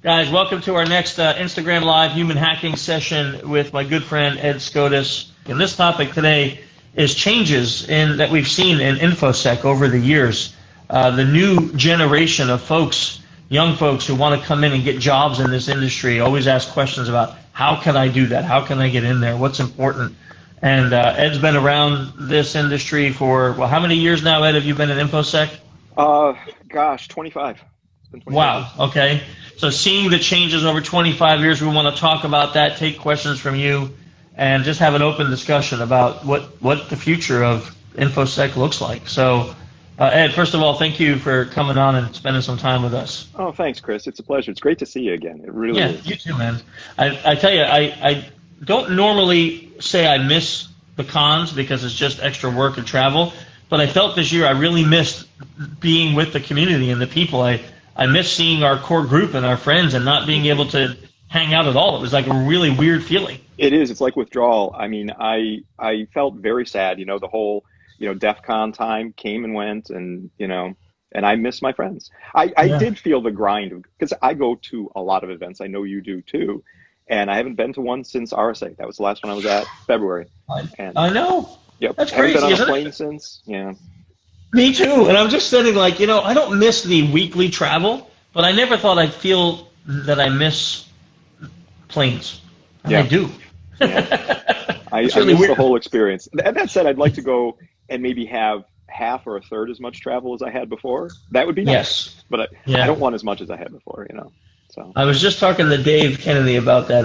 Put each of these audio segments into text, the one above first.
Guys, welcome to our next Instagram Live human hacking session with my good friend Ed Skoudis. And this topic today is changes that we've seen in InfoSec over the years. The new generation of folks, young folks who want to come in and get jobs in this industry, always ask questions about how can I do that? How can I get in there? What's important? And Ed's been around this industry for, well, how many years now, Ed, have you been in InfoSec? 25. It's been 25 Wow, years. okay. So seeing the changes over 25 years, we want to talk about that, take questions from you, and just have an open discussion about what the future of InfoSec looks like. So, Ed, first of all, thank you for coming on and spending some time with us. Oh, thanks, Chris. It's a pleasure. It's great to see you again. It really is. Yeah, you too, man. I tell you, I don't normally say I miss the cons because it's just extra work and travel, but I felt this year I really missed being with the community and the people. I miss seeing our core group and our friends and not being able to hang out at all. It was like a really weird feeling. It is. It's like withdrawal. I mean, I felt very sad. The whole, DEF CON time came and went, and, and I miss my friends. I did feel the grind because I go to a lot of events. I know you do too. And I haven't been to one since RSA. That was the last one I was at, February. I know. Yep. That's haven't crazy, been on a isn't plane it? since. Yeah. Me too. And I'm just sitting like, I don't miss the weekly travel, but I never thought I'd feel that I miss planes. And I do. Yeah. I miss really weird. the whole experience. That said, I'd like to go and maybe have half or a third as much travel as I had before. That would be nice. Yes. But I don't want as much as I had before, So I was just talking to Dave Kennedy about that.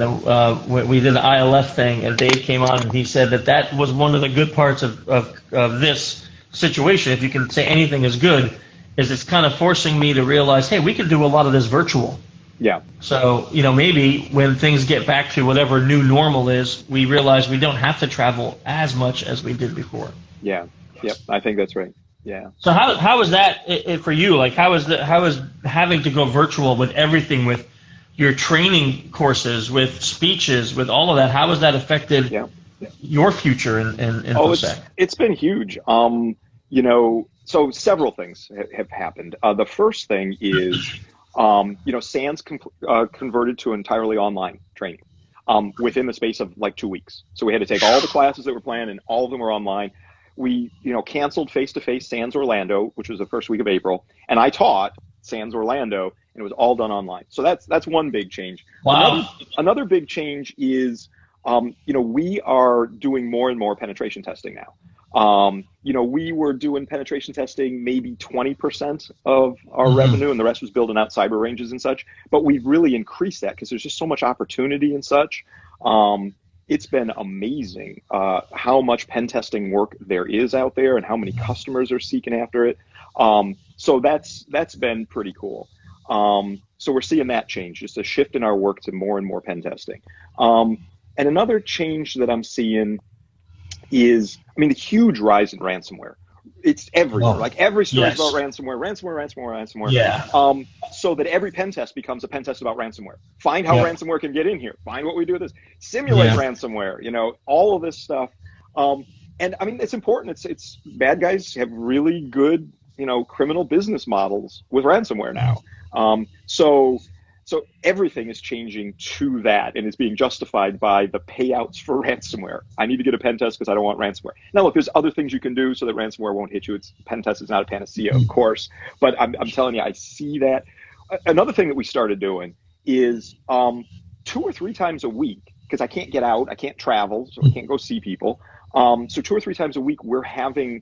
We did the ILF thing, and Dave came on and he said that was one of the good parts of this situation, if you can say anything is good, is it's kind of forcing me to realize, hey, we can do a lot of this virtual. Yeah. So, maybe when things get back to whatever new normal is, we realize we don't have to travel as much as we did before. Yeah. Yep. I think that's right. Yeah. So how was that for you? Like, how is having to go virtual with everything, with your training courses, with speeches, with all of that? How has that affected your future in InfoSec? It's been huge. So several things have happened. The first thing is, SANS converted to entirely online training within the space of like 2 weeks. So we had to take all the classes that were planned, and all of them were online. We, canceled face-to-face SANS Orlando, which was the first week of April, and I taught SANS Orlando, and it was all done online. So that's one big change. Wow. Another big change is, we are doing more and more penetration testing now. We were doing penetration testing maybe 20% of our revenue, and the rest was building out cyber ranges and such. But we've really increased that because there's just so much opportunity and such. It's been amazing how much pen testing work there is out there and how many customers are seeking after it. So that's been pretty cool. So we're seeing that change, just a shift in our work to more and more pen testing. And another change that I'm seeing is, the huge rise in ransomware. It's everywhere. Like every story is about ransomware. Yeah. So that every pen test becomes a pen test about ransomware. Find how ransomware can get in here. Find what we do with this. Simulate ransomware. All of this stuff. And it's important. It's bad guys have really good, criminal business models with ransomware now. So everything is changing to that, and it's being justified by the payouts for ransomware. I need to get a pen test because I don't want ransomware. Now, look, there's other things you can do so that ransomware won't hit you. Pen test is not a panacea, of course, but I'm telling you, I see that. Another thing that we started doing is 2 or 3 times a week, because I can't get out, I can't travel, so I can't go see people. So 2 or 3 times a week, we're having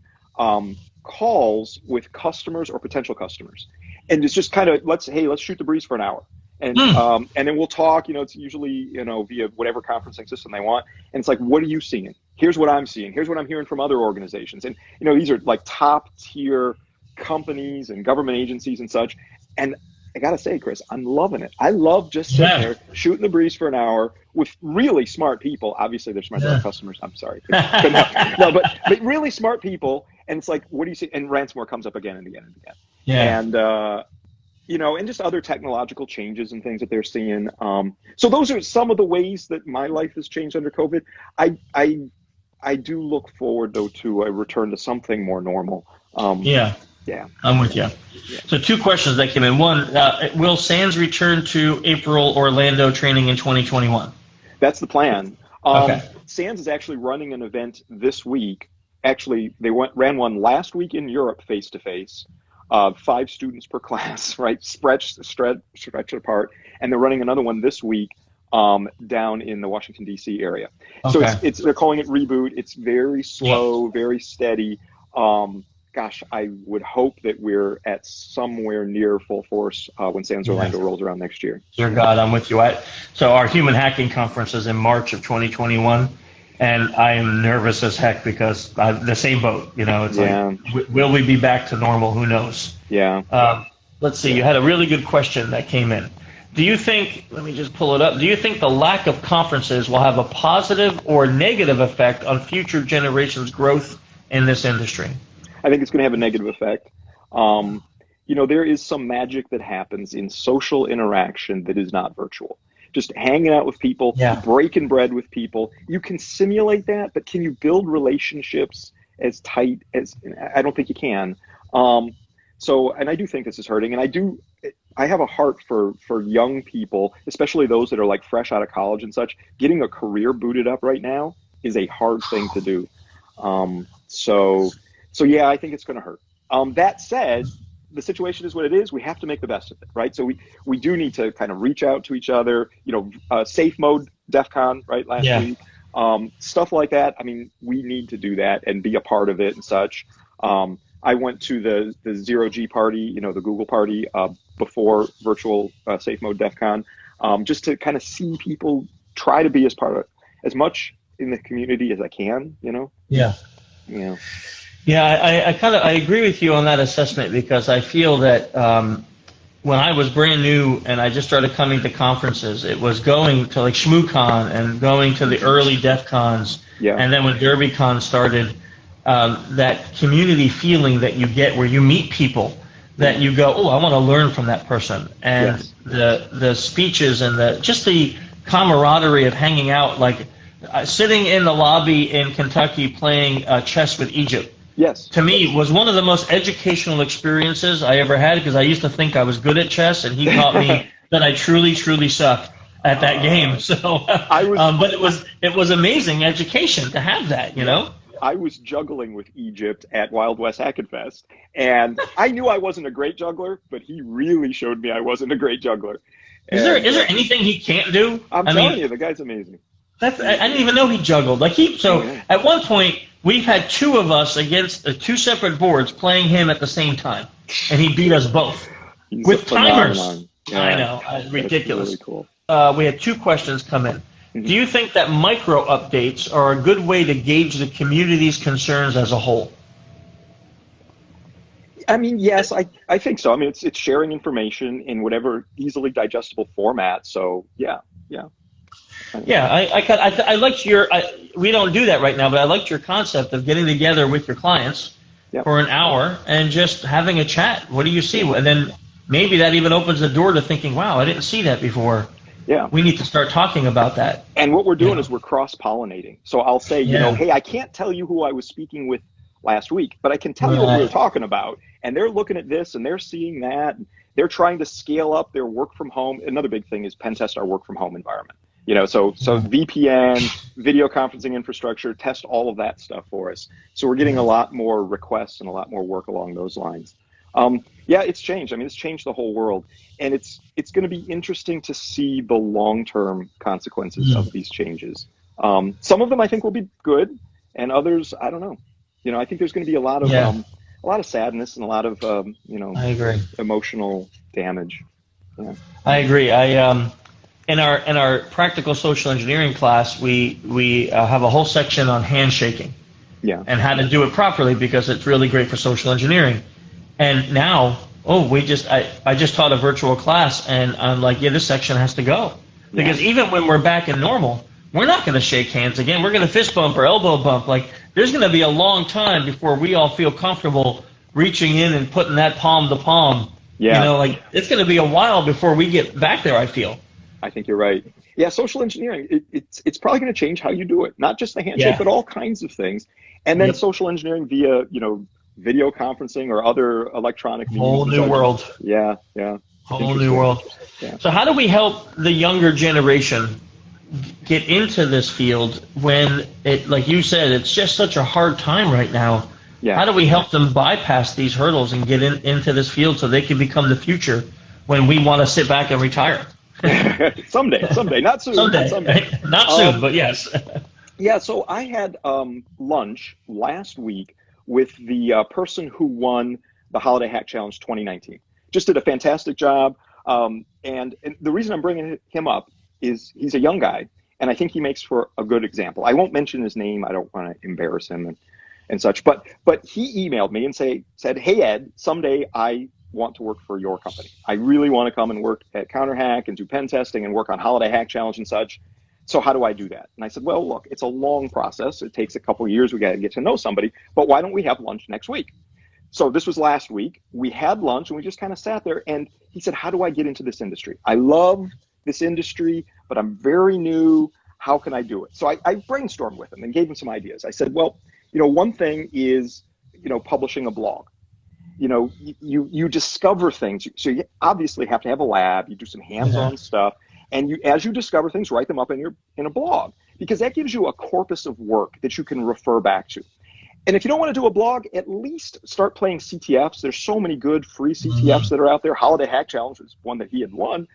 calls with customers or potential customers, and it's just kind of let's shoot the breeze for an hour. And then we'll talk, it's usually, via whatever conferencing system they want. And it's like, what are you seeing? Here's what I'm seeing. Here's what I'm hearing from other organizations. And, these are like top tier companies and government agencies and such. And I got to say, Chris, I'm loving it. I love just sitting there, shooting the breeze for an hour with really smart people. Obviously, they're smart customers. I'm sorry. But really smart people. And it's like, what do you see? And ransomware comes up again and again and again. Yeah. And, and just other technological changes and things that they're seeing. So those are some of the ways that my life has changed under COVID. I do look forward, though, to a return to something more normal. Yeah. I'm with you. Yeah. So 2 questions that came in. One, will SANS return to April Orlando training in 2021? That's the plan. Okay. SANS is actually running an event this week. Actually, they ran one last week in Europe face-to-face, 5 students per class, right, stretched apart, and they're running another one this week down in the Washington, D.C. area. So Okay. they're calling it Reboot. It's very slow, very steady. Gosh, I would hope that we're at somewhere near full force when SANS Orlando rolls around next year. Dear God, I'm with you. So our Human Hacking Conference is in March of 2021, and I am nervous as heck because the same boat. It's like, will we be back to normal? Who knows? Yeah. Let's see. You had a really good question that came in. Do you think, let me just pull it up, do you think the lack of conferences will have a positive or negative effect on future generations' growth in this industry? I think it's going to have a negative effect. There is some magic that happens in social interaction that is not virtual. Just hanging out with people, breaking bread with people. You can simulate that, but can you build relationships as tight as, I don't think you can. And I do think this is hurting. And I have a heart for young people, especially those that are like fresh out of college and such. Getting a career booted up right now is a hard thing to do. So yeah, I think it's going to hurt. That said, the situation is what it is. We have to make the best of it, right? So we do need to kind of reach out to each other. Safe mode, DEF CON, right, last week. Stuff like that. I mean, we need to do that and be a part of it and such. I went to the Zero G party, the Google party, before virtual Safe Mode DEF CON, just to kind of see people try to be as much in the community as I can, Yeah. Yeah, I agree with you on that assessment because I feel that when I was brand new and I just started coming to conferences, it was going to like ShmooCon and going to the early DEF CONs, and then when DerbyCon started, that community feeling that you get where you meet people that you go, oh, I want to learn from that person, and the speeches and just the camaraderie of hanging out, like sitting in the lobby in Kentucky playing chess with Egypt. Yes. To me, was one of the most educational experiences I ever had because I used to think I was good at chess, and he taught me that I truly, truly suck at that game. So, but it was amazing education to have that, I was juggling with Egypt at Wild West Hackenfest, and I knew I wasn't a great juggler, but he really showed me I wasn't a great juggler. Is there anything he can't do? I'm telling you, the guy's amazing. I didn't even know he juggled. At one point, we've had 2 of us against 2 separate boards playing him at the same time, and he beat us both with timers. Yeah, I know, ridiculous. Really cool. We had 2 questions come in. Mm-hmm. Do you think that micro updates are a good way to gauge the community's concerns as a whole? I mean, yes, I think so. I mean, it's sharing information in whatever easily digestible format. So yeah. Yeah, I liked we don't do that right now, but I liked your concept of getting together with your clients for an hour and just having a chat. What do you see? And then maybe that even opens the door to thinking, wow, I didn't see that before. Yeah. We need to start talking about that. And what we're doing is we're cross-pollinating. So I'll say, hey, I can't tell you who I was speaking with last week, but I can tell you what we were talking about. And they're looking at this and they're seeing that. And they're trying to scale up their work from home. Another big thing is pen test our work from home environment. So VPN, video conferencing infrastructure, test all of that stuff for us. So we're getting a lot more requests and a lot more work along those lines. It's changed. I mean, it's changed the whole world. And it's going to be interesting to see the long-term consequences of these changes. Some of them I think will be good, and others, I don't know. I think there's going to be a lot of sadness and a lot of, I agree. Emotional damage. Yeah. I agree. In our practical social engineering class, we have a whole section on handshaking and how to do it properly because it's really great for social engineering. And now, I just taught a virtual class, and I'm like, this section has to go because even when we're back in normal, we're not going to shake hands again. We're going to fist bump or elbow bump. Like, there's going to be a long time before we all feel comfortable reaching in and putting that palm to palm. Yeah. It's going to be a while before we get back there, I feel. I think you're right. Yeah, social engineering, it's probably going to change how you do it. Not just the handshake, but all kinds of things. And then social engineering via, video conferencing or other electronic means. Whole new world. Yeah. Whole new world. Yeah. So how do we help the younger generation get into this field when it, like you said, it's just such a hard time right now? Yeah. How do we help them bypass these hurdles and get into this field so they can become the future when we want to sit back and retire? Someday, not soon. Someday. Not soon, but yes. Yeah, so I had lunch last week with the person who won the Holiday Hack Challenge 2019. Just did a fantastic job. And the reason I'm bringing him up is he's a young guy, and I think he makes for a good example. I won't mention his name. I don't want to embarrass him and such. But he emailed me and said, hey, Ed, someday I want to work for your company. I really want to come and work at CounterHack and do pen testing and work on Holiday Hack Challenge and such. So how do I do that? And I said, well, look, it's a long process. It takes a couple of years. We got to get to know somebody. But why don't we have lunch next week? So this was last week. We had lunch and we just kind of sat there. And he said, how do I get into this industry? I love this industry, but I'm very new. How can I do it? So I brainstormed with him and gave him some ideas. I said, well, one thing is, publishing a blog. You discover things. So you obviously have to have a lab. You do some hands-on stuff. And as you discover things, write them up in a blog, because that gives you a corpus of work that you can refer back to. And if you don't want to do a blog, at least start playing CTFs. There's so many good free CTFs that are out there. Holiday Hack Challenge was one that he had won.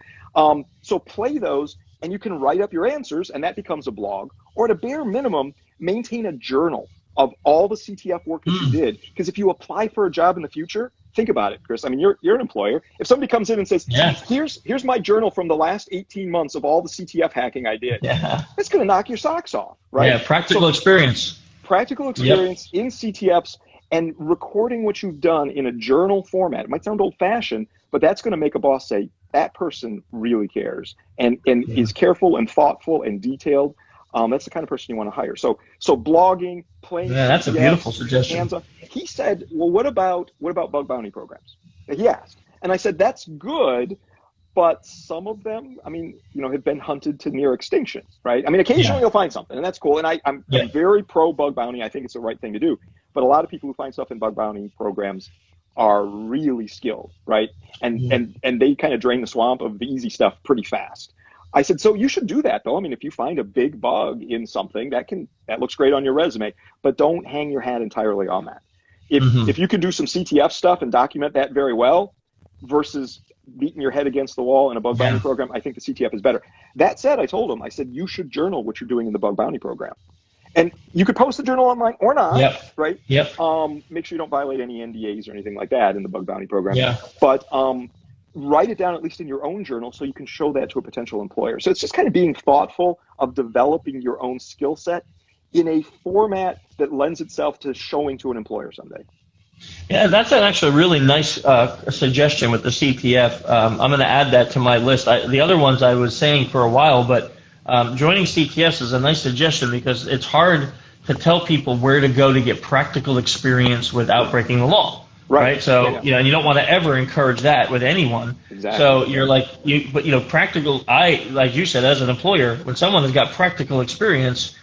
So play those, and you can write up your answers, and that becomes a blog. Or at a bare minimum, maintain a journal of all the CTF work that you did. Because if you apply for a job in the future, think about it, Chris. I mean, you're an employer. If somebody comes in and says, here's my journal from the last 18 months of all the CTF hacking I did, that's going to knock your socks off, right? Yeah, practical experience. Practical experience in CTFs, and recording what you've done in a journal format. It might sound old-fashioned, but that's going to make a boss say, that person really cares and is careful and thoughtful and detailed. That's the kind of person you want to hire. So blogging, playing. Yeah, that's a beautiful suggestion. Hands-on. He said, well, what about bug bounty programs? He asked. And I said, that's good, but some of them, have been hunted to near extinction, right? I mean, occasionally you'll find something, and that's cool. And I'm very pro bug bounty. I think it's the right thing to do. But a lot of people who find stuff in bug bounty programs are really skilled, right? And they kind of drain the swamp of the easy stuff pretty fast. I said, so you should do that, though. I mean, if you find a big bug in something, that looks great on your resume, but don't hang your hat entirely on that. If you can do some CTF stuff and document that very well versus beating your head against the wall in a bug bounty program, I think the CTF is better. That said, I told him, I said, you should journal what you're doing in the bug bounty program. And you could post the journal online or not, right? Make sure you don't violate any NDAs or anything like that in the bug bounty program. But write it down at least in your own journal so you can show that to a potential employer. So it's just kind of being thoughtful of developing your own skill set in a format that lends itself to showing to an employer someday. Yeah, that's actually a really nice suggestion with the CTF. I'm going to add that to my list. The other ones I was saying for a while, but joining CTFs is a nice suggestion because it's hard to tell people where to go to get practical experience without breaking the law. Right. So, and you don't want to ever encourage that with anyone. Exactly. So you're practical. Like you said, as an employer, when someone has got practical experience,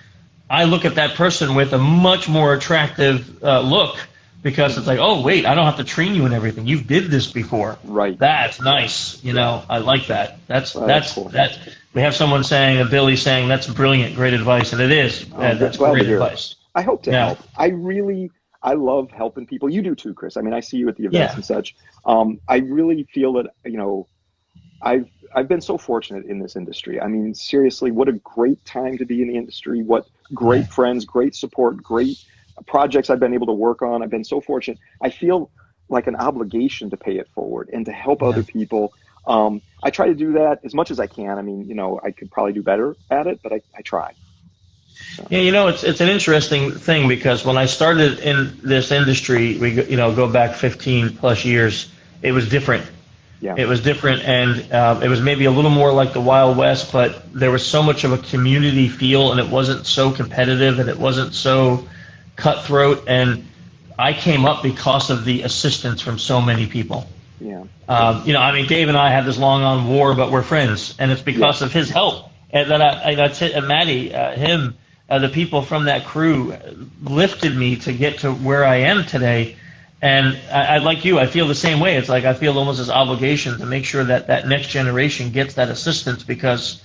I look at that person with a much more attractive look, because it's like, oh, wait, I don't have to train you in everything. You did this before. Right. That's nice. I like that. That's cool. We have someone saying, Billy saying, that's brilliant, great advice, and it is. That's great advice. I hope to help. I love helping people. You do too, Chris. I mean, I see you at the events and such. I really feel that, I've been so fortunate in this industry. I mean, seriously, what a great time to be in the industry. What great friends, great support, great projects I've been able to work on. I've been so fortunate. I feel like an obligation to pay it forward and to help other people. I try to do that as much as I can. I mean, I could probably do better at it, but I try. So. Yeah, it's an interesting thing, because when I started in this industry, we go back 15 plus years, it was different. Yeah. It was different, and it was maybe a little more like the Wild West, but there was so much of a community feel, and it wasn't so competitive, and it wasn't so cutthroat, and I came up because of the assistance from so many people. Yeah. Dave and I had this long on war, but we're friends, and it's because of his help. And that Matty, the people from that crew lifted me to get to where I am today. And I like you, I feel the same way. It's like I feel almost as obligation to make sure that that next generation gets that assistance, because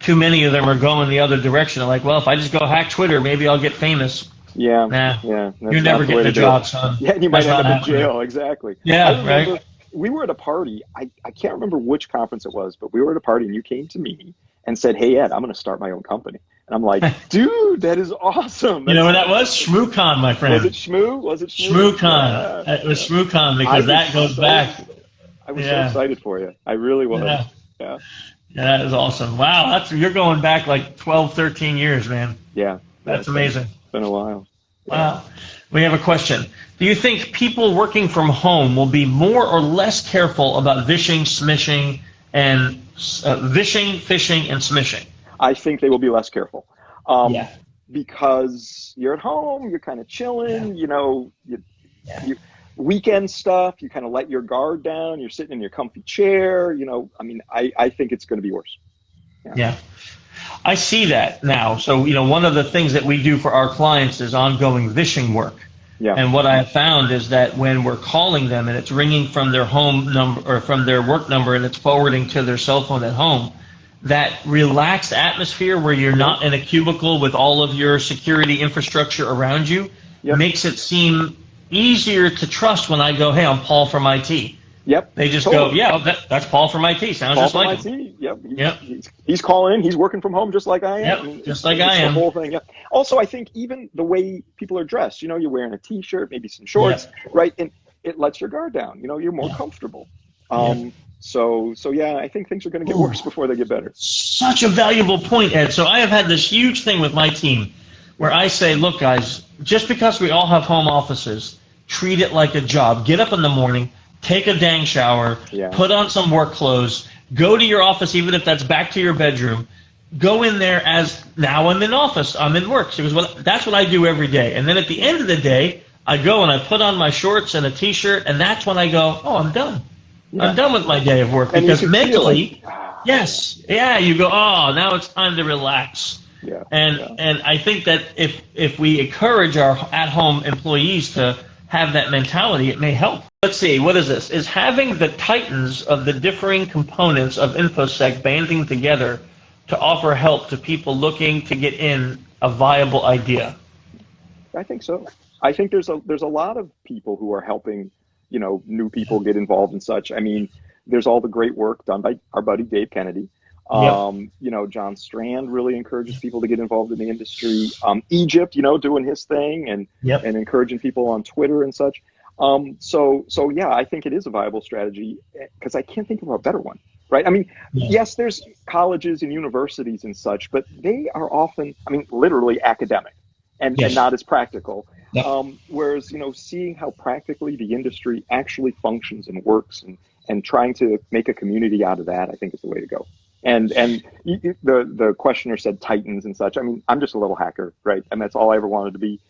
too many of them are going the other direction. They're like, well, if I just go hack Twitter, maybe I'll get famous. Yeah, Nah, yeah. you're never getting a job, son. Yeah, and you might That's end not up in jail. happening. Exactly. Yeah, I remember right. we were at a party. I can't remember which conference it was, but we were at a party and you came to me and said, "Hey, Ed, I'm going to start my own company." And I'm like, "Dude, that is awesome." You know where that was? ShmooCon, my friend. Was it Shmoo? Was it Shmoo? ShmooCon. It was ShmooCon, because that goes back. I was so excited for you. I really was. Yeah. Yeah. Yeah, that is awesome. Wow, you're going back like 12, 13 years, man. Yeah. That's amazing. It's been a while. Wow. We have a question. Do you think people working from home will be more or less careful about vishing, smishing, and vishing, phishing, and smishing? I think they will be less careful. Yeah. Because you're at home, you're kind of chilling, you know, you weekend stuff, you kind of let your guard down, you're sitting in your comfy chair, you know, I mean, I think it's going to be worse. Yeah. I see that now. So, you know, one of the things that we do for our clients is ongoing vishing work. Yeah. And what I have found is that when we're calling them and it's ringing from their home number or from their work number and it's forwarding to their cell phone at home, that relaxed atmosphere where you're not in a cubicle with all of your security infrastructure around you makes it seem easier to trust when I go, "Hey, I'm Paul from IT." Yep. They just go, "Yeah, that's Paul from IT. Sounds Paul just from like IT. him." Yep. He's calling in. He's working from home just like I am. Yep. Just like I am. The whole thing. Yeah. Also, I think even the way people are dressed, you know, you're wearing a t-shirt, maybe some shorts, right? And it lets your guard down. You know, you're more comfortable. So yeah, I think things are going to get worse before they get better. Such a valuable point, Ed. So I have had this huge thing with my team where I say, look, guys, just because we all have home offices, treat it like a job. Get up in the morning, take a dang shower, put on some work clothes, go to your office, even if that's back to your bedroom. Go in there as, now I'm in office, I'm in work. So that's what I do every day. And then at the end of the day, I go and I put on my shorts and a t-shirt, and that's when I go, oh, I'm done. I'm done with my day of work. Because mentally, you go, oh, now it's time to relax. And I think that if we encourage our at-home employees to have that mentality, it may help. Let's see, what is this? Is having the titans of the differing components of InfoSec banding together to offer help to people looking to get in a viable idea? I think so. I think there's a lot of people who are helping, you know, new people get involved and such. I mean, there's all the great work done by our buddy Dave Kennedy. You know, John Strand really encourages people to get involved in the industry. Egypt, you know, doing his thing and encouraging people on Twitter and such. So yeah, I think it is a viable strategy because I can't think of a better one, right? I mean, yes, there's colleges and universities and such, but they are often, I mean, literally academic and not as practical. Whereas, you know, seeing how practically the industry actually functions and works and trying to make a community out of that, I think is the way to go. And the questioner said titans and such. I mean, I'm just a little hacker, right? And that's all I ever wanted to be.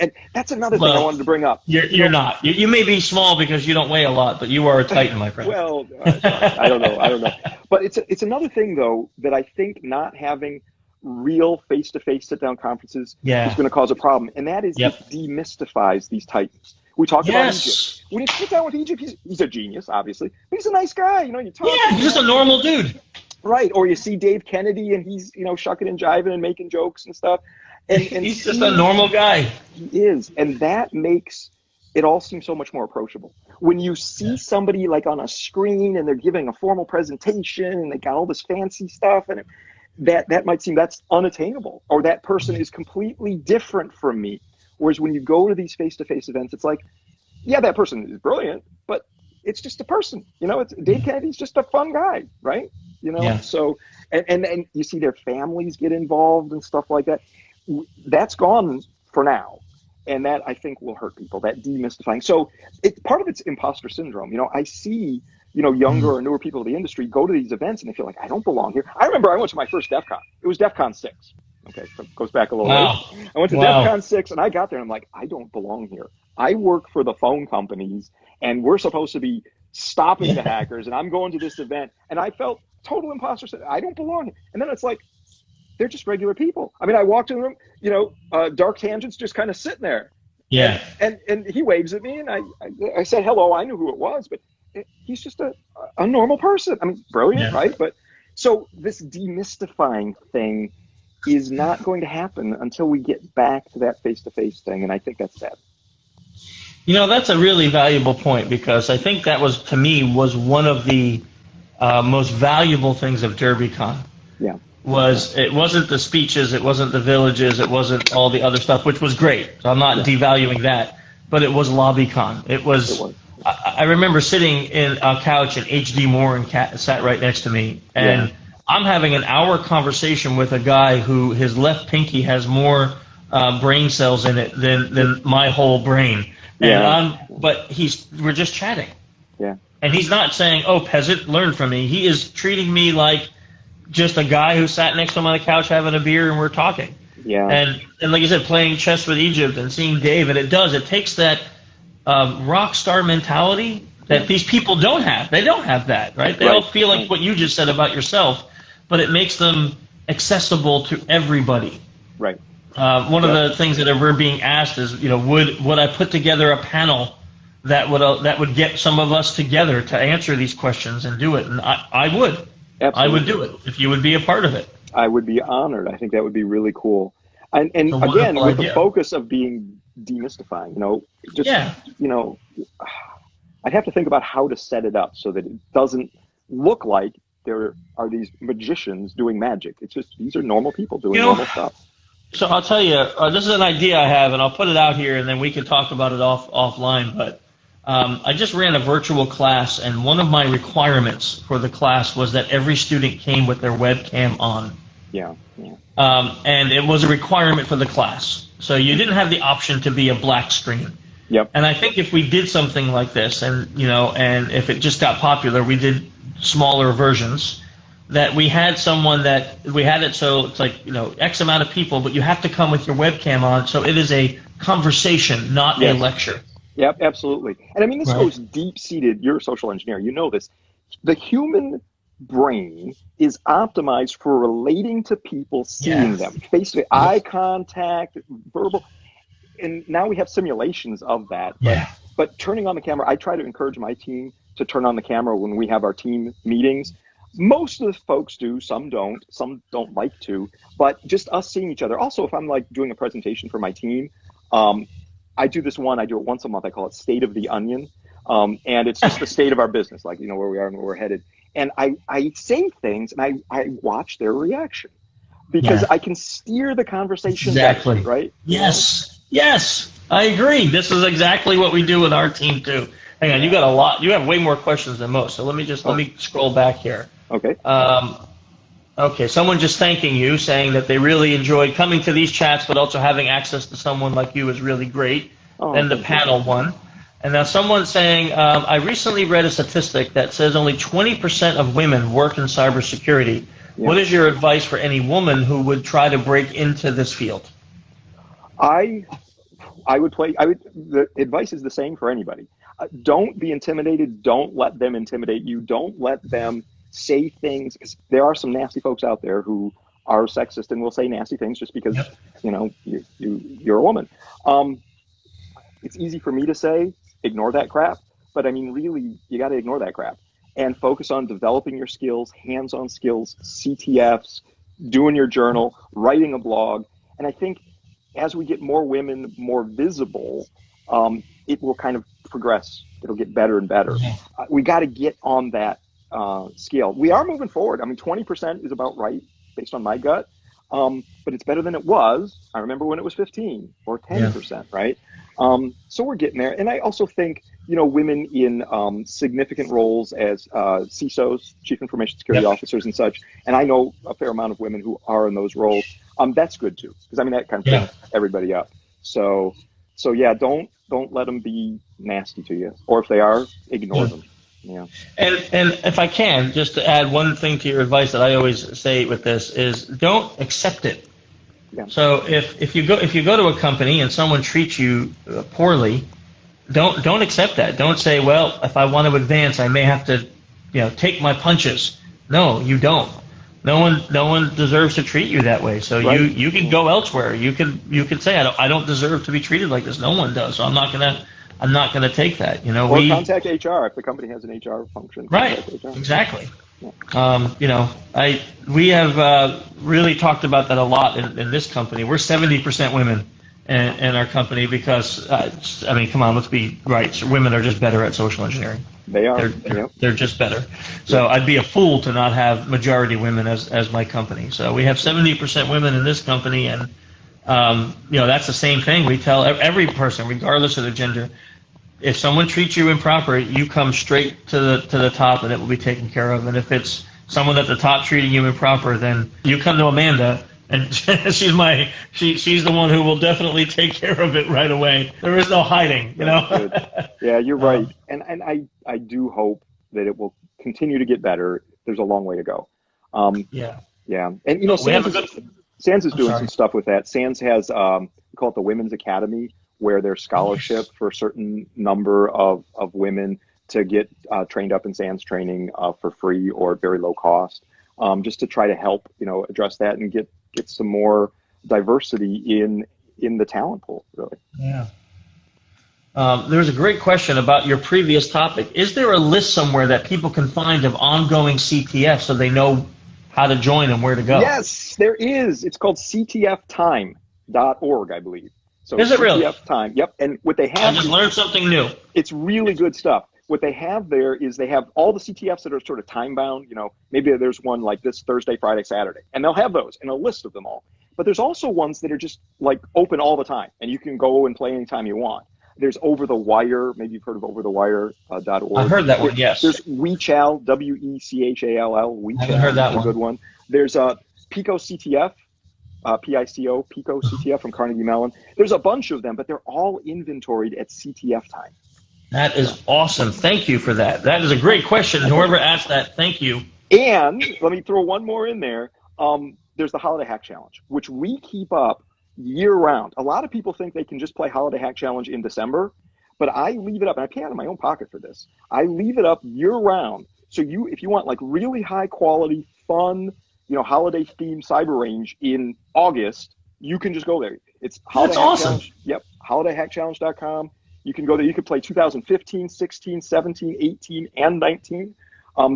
And that's another thing I wanted to bring up. You're not. You may be small because you don't weigh a lot, but you are a titan, my friend. Well, I don't know. But it's another thing, though, that I think not having real face-to-face sit-down conferences is going to cause a problem. And that is it demystifies these titans. We talked about Egypt. When you sit down with Egypt, he's a genius, obviously. But he's a nice guy. You know, you talk. Yeah, he's just a normal dude. Right. Or you see Dave Kennedy and he's, you know, shucking and jiving and making jokes and stuff. And he's just a normal guy. He is. And that makes it all seem so much more approachable. When you see somebody like on a screen and they're giving a formal presentation and they got all this fancy stuff and that might seem that's unattainable, or that person is completely different from me. Whereas when you go to these face-to-face events, it's like, yeah, that person is brilliant, but it's just a person. You know, Dave Kennedy's just a fun guy, right? You know, so and you see their families get involved and stuff like that. That's gone for now, and that I think will hurt people. That demystifying. So part of it's imposter syndrome. You know, I see, you know, younger or newer people in the industry go to these events and they feel like I don't belong here. I remember I went to my first DEF CON. It was DEF CON 6. Okay, so it goes back a little ways. I went to DEF CON 6 and I got there and I'm like, I don't belong here. I work for the phone companies and we're supposed to be stopping the hackers, and I'm going to this event and I felt total imposter syndrome. I don't belong here. And then it's like, they're just regular people. I mean, I walked in the room, you know, Dark Tangent's just kind of sitting there. Yeah. And he waves at me, and I said hello. I knew who it was, but he's just a normal person. I mean, brilliant, right? But so this demystifying thing is not going to happen until we get back to that face-to-face thing, and I think that's sad. You know, that's a really valuable point, because I think that was, to me, was one of the most valuable things of DerbyCon. Yeah. It wasn't the speeches, it wasn't the villages, it wasn't all the other stuff, which was great. So I'm not devaluing that, but it was LobbyCon. It was. I remember sitting in a couch, and H.D. Moore sat right next to me, and I'm having an hour conversation with a guy who his left pinky has more brain cells in it than my whole brain. And but we're just chatting. Yeah. And he's not saying, "Oh, peasant, learn from me." He is treating me like just a guy who sat next to him on the couch having a beer, and we're talking. Yeah. And like you said, playing chess with Egypt and seeing Dave, and it takes that rock star mentality that these people don't have. They don't have that, right? They all feel like what you just said about yourself, but it makes them accessible to everybody. Right. One of the things that we're being asked is, would I put together a panel that would get some of us together to answer these questions and do it? And I would. Absolutely. I would do it if you would be a part of it. I would be honored. I think that would be really cool. And again, with the focus of being demystifying, I'd have to think about how to set it up so that it doesn't look like there are these magicians doing magic. It's just, these are normal people doing normal stuff. So I'll tell you, this is an idea I have, and I'll put it out here, and then we can talk about it offline. But I just ran a virtual class, and one of my requirements for the class was that every student came with their webcam on. Yeah. And it was a requirement for the class. So you didn't have the option to be a black screen. Yep. And I think if we did something like this, and if it just got popular, we did smaller versions, that we had someone that we had it so it's like, X amount of people, but you have to come with your webcam on, so it is a conversation, not a lecture. Yep, absolutely. And I mean, this goes deep-seated. You're a social engineer. You know this. The human brain is optimized for relating to people, seeing them, face-to-face, eye contact, verbal. And now we have simulations of that. But turning on the camera, I try to encourage my team to turn on the camera when we have our team meetings. Most of the folks do, some don't like to, but just us seeing each other. Also, if I'm like doing a presentation for my team, I do it once a month. I call it State of the Onion. And it's just the state of our business, like, where we are and where we're headed. And I say things, and I watch their reaction, because I can steer the conversation back, right? Yes, I agree. This is exactly what we do with our team too. Hang on, you got a lot. You have way more questions than most. So let me scroll back here. Okay. Okay, someone just thanking you, saying that they really enjoyed coming to these chats, but also having access to someone like you is really great. And the panel one. And now someone's saying, I recently read a statistic that says only 20% of women work in cybersecurity. Yeah. What is your advice for any woman who would try to break into this field? The advice is the same for anybody. Don't be intimidated. Don't let them intimidate you. Don't let them say things, because there are some nasty folks out there who are sexist and will say nasty things just because, you're a woman. It's easy for me to say, ignore that crap. But I mean, really, you got to ignore that crap and focus on developing your skills, hands-on skills, CTFs, doing your journal, writing a blog. And I think as we get more women more visible, it will kind of progress. It'll get better and better. We got to get on that scale. We are moving forward. I mean, 20% is about right based on my gut. But it's better than it was. I remember when it was 15 or 10%, right? So we're getting there. And I also think, women in significant roles as CISOs, Chief Information Security Officers and such, and I know a fair amount of women who are in those roles, that's good too. Because I mean, that kind of brings everybody up. So yeah, don't let them be nasty to you. Or if they are, ignore them. Yeah. And if I can, just to add one thing to your advice that I always say with this is, don't accept it. Yeah. So if you go to a company and someone treats you poorly, don't accept that. Don't say, well, if I want to advance, I may have to, take my punches. No, you don't. No one deserves to treat you that way. So Right. you can go elsewhere. You can say I don't deserve to be treated like this. No one does. So I'm not gonna take that. You know, Or contact HR if the company has an HR function. Right. HR. Exactly. Yeah. You know, we have really talked about that a lot in this company. We're 70% women in our company because I mean, come on, let's be right. So women are just better at social engineering. They are. They're just better. So I'd be a fool to not have majority women as my company. So we have 70% women in this company, and you know, that's the same thing. We tell every person, regardless of their gender, if someone treats you improper, you come straight to the top, and it will be taken care of. And if it's someone at the top treating you improper, then you come to Amanda, and she's the one who will definitely take care of it right away. There is no hiding, you know. Yeah, you're right, and I do hope that it will continue to get better. There's a long way to go. Yeah, and you know, SANS is doing some stuff with that. SANS has we call it the Women's Academy, where there's scholarship for a certain number of women to get trained up in SANS training for free or at very low cost, just to try to help, you know, address that and get some more diversity in the talent pool, really. Yeah. There's a great question about your previous topic. Is there a list somewhere that people can find of ongoing CTF so they know how to join and where to go? Yes, there is. It's called ctftime.org, I believe. So is it really? CTF Time. Yep. And what they have, I just learned something new. It's really good stuff. What they have there is they have all the CTFs that are sort of time bound. You know, maybe there's one like this Thursday, Friday, Saturday, and they'll have those and a list of them all. But there's also ones that are just like open all the time, and you can go and play anytime you want. There's Over the Wire. Maybe you've heard of overthewire.org. I've heard that one, yes. There's WeChall, WeChall. WeChall. I haven't heard that one. A good one. There's Pico CTF. PICO, Pico CTF from Carnegie Mellon. There's a bunch of them, but they're all inventoried at CTF Time. That is awesome. Thank you for that. That is a great question. Whoever asked that, thank you. And let me throw one more in there. There's the Holiday Hack Challenge, which we keep up year-round. A lot of people think they can just play Holiday Hack Challenge in December, but I leave it up, and I pay out of my own pocket for this. I leave it up year-round. So if you want like really high-quality, fun, you know, holiday-themed cyber range in August, you can just go there. It's Holiday Hack awesome. Challenge. Yep, holidayhackchallenge.com. You can go there. You can play 2015, 16, 17, 18, and 19.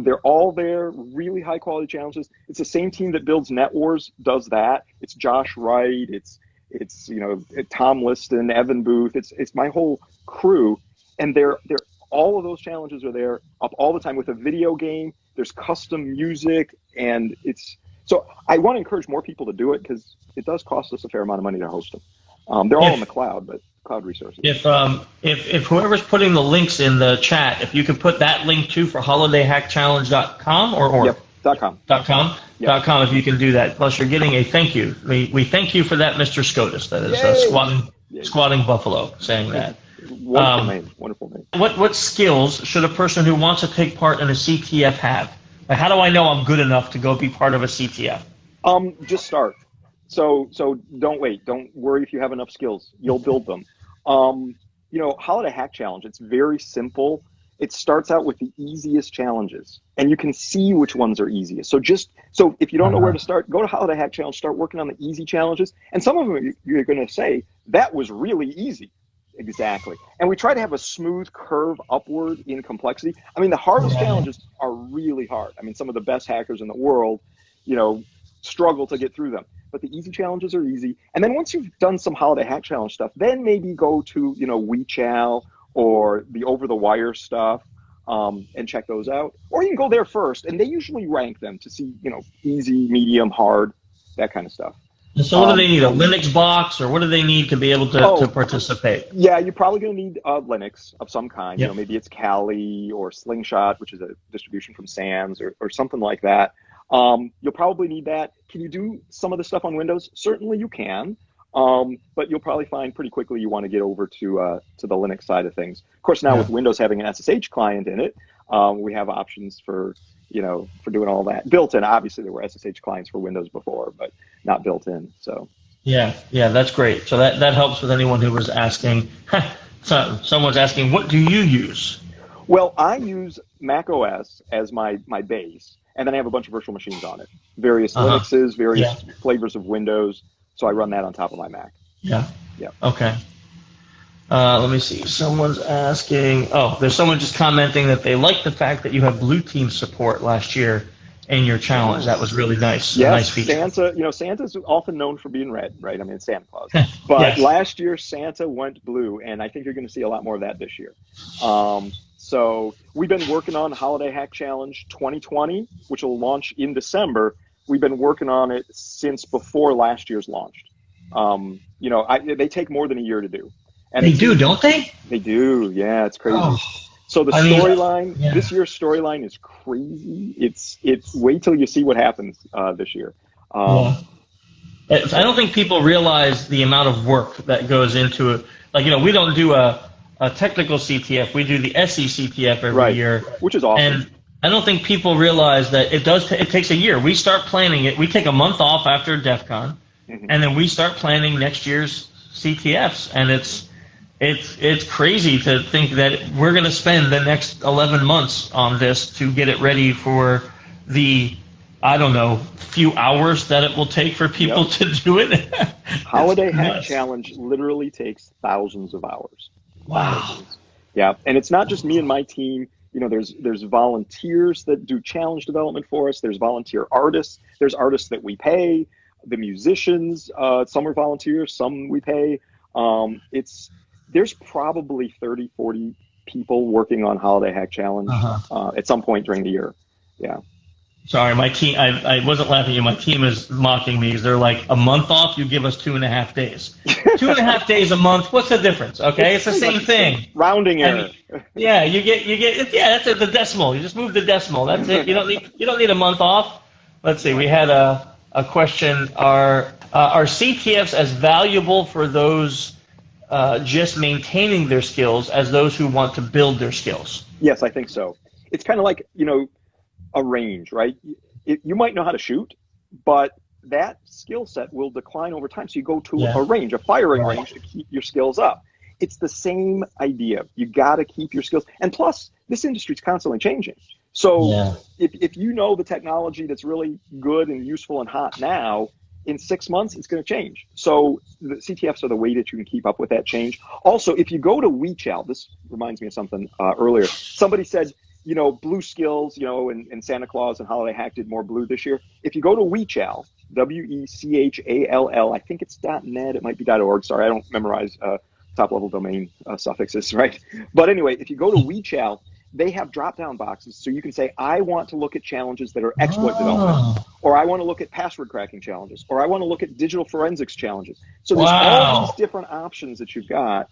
They're all there, really high-quality challenges. It's the same team that builds NetWars does that. It's Josh Wright. It's you know, Tom Liston, Evan Booth. It's my whole crew, and they're all of those challenges are there up all the time with a video game. There's custom music, and so I want to encourage more people to do it because it does cost us a fair amount of money to host them. They're all in the cloud, but cloud resources. If whoever's putting the links in the chat, if you could put that link too for holidayhackchallenge.com or yep, .com. If you can do that. Plus, you're getting a thank you. We thank you for that, Mr. Skoudis. That is squatting buffalo saying that. Wonderful name. What skills should a person who wants to take part in a CTF have? Like, how do I know I'm good enough to go be part of a CTF? Just start. So don't wait. Don't worry if you have enough skills. You'll build them. You know, Holiday Hack Challenge, it's very simple. It starts out with the easiest challenges, and you can see which ones are easiest. So if you don't know where to start, go to Holiday Hack Challenge, start working on the easy challenges, and some of them you're going to say, that was really easy. Exactly. And we try to have a smooth curve upward in complexity. I mean, the hardest challenges are really hard. I mean, some of the best hackers in the world, you know, struggle to get through them. But the easy challenges are easy. And then once you've done some Holiday Hack Challenge stuff, then maybe go to, you know, WeChall or the Over the Wire stuff and check those out. Or you can go there first, and they usually rank them to see, you know, easy, medium, hard, that kind of stuff. And so what do they need, a Linux box, or what do they need to be able to participate? Yeah, you're probably going to need Linux of some kind. Yep. You know, maybe it's Kali or Slingshot, which is a distribution from SANS or something like that. You'll probably need that. Can you do some of the stuff on Windows? Certainly you can, but you'll probably find pretty quickly you want to get over to the Linux side of things. Of course, now with Windows having an SSH client in it, we have options for doing all that. Built in, obviously there were SSH clients for Windows before, but not built in. So yeah, that's great. So that helps with anyone who was asking. Someone's asking, what do you use? Well, I use Mac OS as my base, and then I have a bunch of virtual machines on it, various Linuxes, various flavors of Windows. So I run that on top of my Mac. Yeah. Okay. Let me see. Someone's asking. Oh, there's someone just commenting that they like the fact that you have blue team support last year in your challenge. That was really nice. Yes, nice feature. Santa. Santa's often known for being red, right? I mean, it's Santa Claus. But last year Santa went blue, and I think you're going to see a lot more of that this year. So we've been working on Holiday Hack Challenge 2020, which will launch in December. We've been working on it since before last year's launched. They take more than a year to do. And they do, don't they? They do, yeah. It's crazy. Oh, so the storyline, this year's storyline is crazy. It's wait till you see what happens this year. I don't think people realize the amount of work that goes into it. Like, we don't do a technical CTF. We do the SE CTF every year, which is awesome. And I don't think people realize that it takes a year. We start planning it. We take a month off after DEF CON, and then we start planning next year's CTFs, and it's crazy to think that we're going to spend the next 11 months on this to get it ready for the, I don't know, few hours that it will take for people to do it. Holiday Hack Challenge literally takes thousands of hours. Wow. Thousands. Yeah, and it's not just me and my team. There's volunteers that do challenge development for us. There's volunteer artists. There's artists that we pay. The musicians, some are volunteers, some we pay. There's probably 30, 40 people working on Holiday Hack Challenge at some point during the year. Yeah. Sorry, my team, I wasn't laughing at you. My team is mocking me because they're like, a month off, you give us 2.5 days. 2.5 days a month, what's the difference? Okay, it's the same thing. Rounding error. You get that's the decimal. You just move the decimal. That's it. You don't need a month off. Let's see, we had a question. Are CTFs as valuable for those just maintaining their skills as those who want to build their skills? Yes, I think so. It's kind of like, a range, right? You might know how to shoot, but that skill set will decline over time. So you go to a range, a firing range, to keep your skills up. It's the same idea. You got to keep your skills. And plus, this industry is constantly changing. So if you know the technology that's really good and useful and hot now, in 6 months, it's going to change. So the CTFs are the way that you can keep up with that change. Also, if you go to WeChal, this reminds me of something earlier. Somebody said, blue skills, and Santa Claus and Holiday Hack did more blue this year. If you go to WeChal, WeChall, I think it's .net, it might be .org. Sorry, I don't memorize top-level domain suffixes, right? But anyway, if you go to WeChal, they have drop-down boxes, so you can say, I want to look at challenges that are exploit development, or I want to look at password cracking challenges, or I want to look at digital forensics challenges. So there's all these different options that you've got.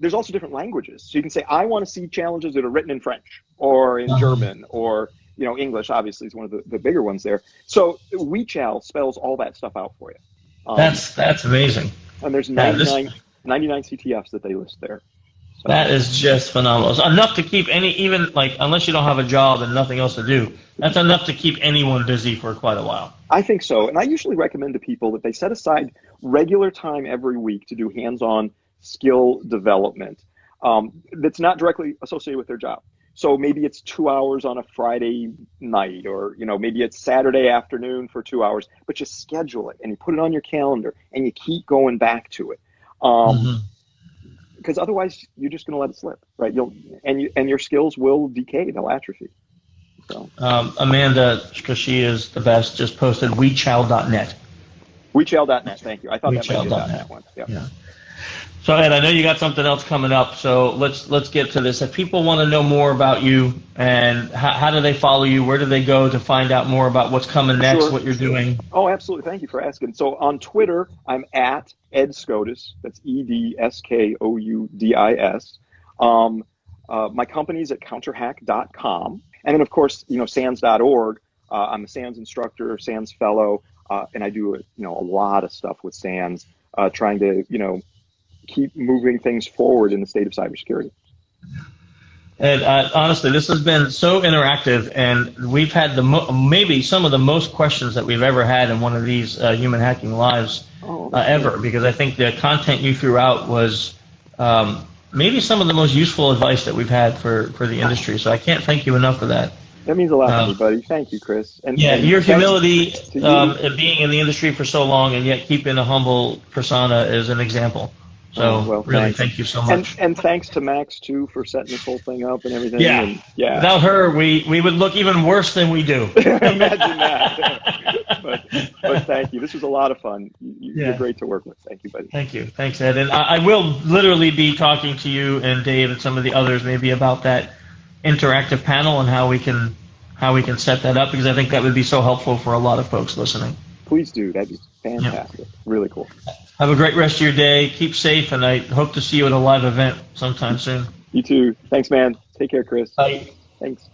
There's also different languages. So you can say, I want to see challenges that are written in French or in German or, English, obviously, is one of the bigger ones there. So WeChal spells all that stuff out for you. That's amazing. And there's 99 CTFs that they list there. So. That is just phenomenal. It's enough to keep unless you don't have a job and nothing else to do, that's enough to keep anyone busy for quite a while. I think so. And I usually recommend to people that they set aside regular time every week to do hands-on skill development that's not directly associated with their job. So maybe it's 2 hours on a Friday night, or maybe it's Saturday afternoon for 2 hours, but you schedule it and you put it on your calendar and you keep going back to it. Because otherwise you're just going to let it slip, right? And your skills will decay, they'll atrophy. So Amanda, because she is the best, just posted WeChal.net. WeChal.net, thank you. I thought that might be a .net one. Yeah. So Ed, I know you got something else coming up, so let's get to this. If people want to know more about you and how do they follow you, where do they go to find out more about what's coming next, what you're doing? Oh, absolutely. Thank you for asking. So on Twitter, I'm at Ed Skoudis. That's EDSKOUDIS. My company's at counterhack.com. And then, of course, SANS.org. I'm a SANS instructor, SANS fellow, and I do a lot of stuff with SANS, trying to keep moving things forward in the state of cybersecurity. And honestly, this has been so interactive, and we've had maybe some of the most questions that we've ever had in one of these human hacking lives ever, because I think the content you threw out was maybe some of the most useful advice that we've had for the industry. So I can't thank you enough for that. That means a lot to me, buddy. Thank you, Chris. And your humility you. being in the industry for so long and yet keeping a humble persona is an example. So really, thank you so much. And thanks to Max too for setting this whole thing up and everything. Yeah. And, yeah. Without her, we would look even worse than we do. Imagine that. but thank you. This was a lot of fun. You're great to work with. Thank you, buddy. Thank you. Thanks, Ed. And I will literally be talking to you and Dave and some of the others maybe about that interactive panel and how we can set that up, because I think that would be so helpful for a lot of folks listening. Please do. That'd be fantastic. Really cool. Have a great rest of your day. Keep safe, and I hope to see you at a live event sometime soon. You too. Thanks, man. Take care, Chris. Bye. Thanks.